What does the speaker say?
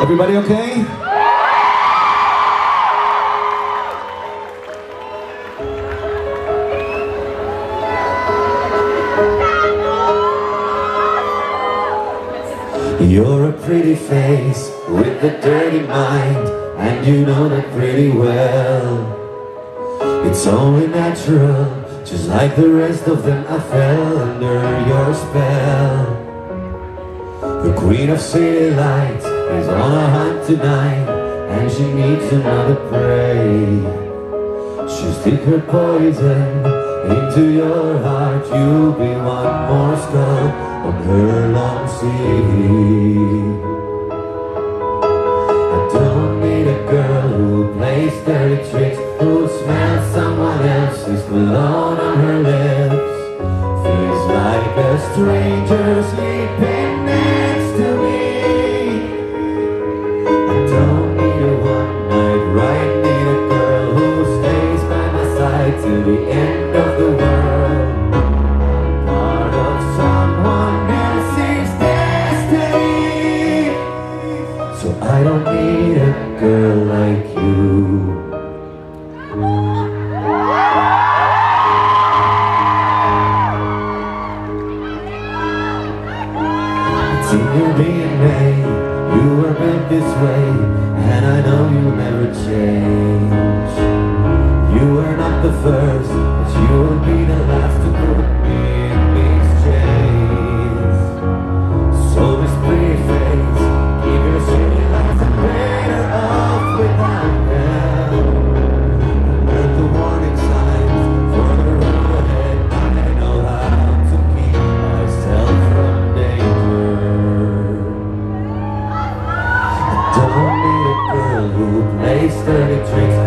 Everybody okay? You're a pretty face with a dirty mind, and you know that pretty well. It's only natural, just like the rest of them. I fell under your spell. The queen of city lights is on a hunt tonight, and she needs another prey. She'll stick her poison into your heart. You'll be one more skull on her long sleeve. I don't need a girl who plays dirty tricks, who smells someone else's cologne on her lips. Feels like a stranger sleeping next to me. I don't need a one-night ride, need a girl who stays by my side till the end of the world. Part of someone else's destiny. So I don't need a girl like you. It's in your DNA, you were built this way, and I know you'll never change. You were not the first, but you will be the last to put me in these chains. So this pretty face, keep your city lights, and better off without them. Alert the warning signs for the road ahead. I know how to keep myself from danger. I don't need a girl who plays dirty tricks,